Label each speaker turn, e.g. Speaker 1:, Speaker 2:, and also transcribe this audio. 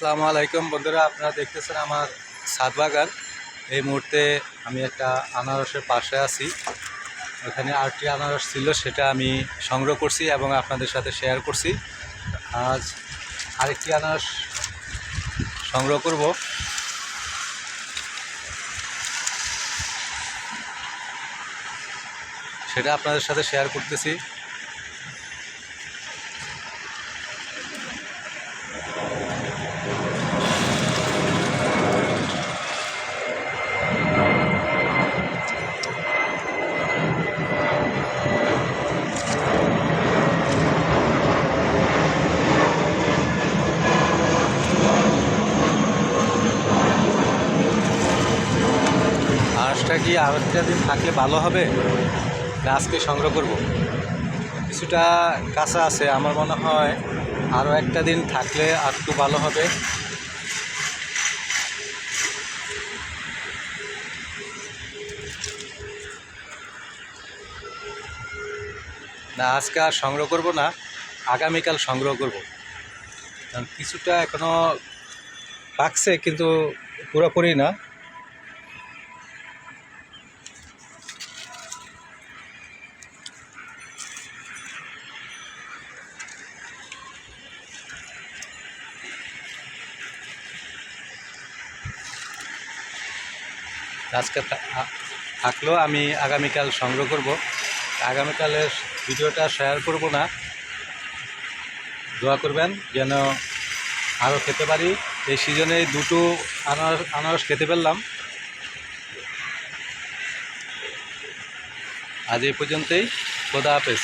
Speaker 1: আসসালামু আলাইকুম বন্ধুরা, আপনারা দেখতেছেন আমার ছাদ বাগান। এই মুহূর্তে আমি একটা আনারসের পাশে আছি। ওখানে আরেকটি আনারস ছিল, সেটা আমি সংগ্রহ করছি এবং আপনাদের সাথে শেয়ার করছি। আজ আরেকটি আনারস সংগ্রহ করব। সেটা আপনাদের সাথে শেয়ার করতেছি। আনারসটা কি আর একটা দিন থাকলে ভালো হবে, না আজকে সংগ্রহ করব? কিছুটা কাঁচা আছে, আমার মনে হয় আরও একটা দিন থাকলে আর একটু ভালো হবে। না, আজকে আর সংগ্রহ করব না, আগামীকাল সংগ্রহ করব। কারণ কিছুটা এখনও পাকছে, কিন্তু পুরোপুরি না। আজকে থাকলেও আমি আগামীকাল সংগ্রহ করব। আগামীকালের ভিডিওটা শেয়ার করব না, দোয়া করবেন যেন আরও খেতে পারি। এই সিজনে দুটো আনারস খেতে পারলাম। আজ এই পর্যন্তই। খোদা হাফেজ।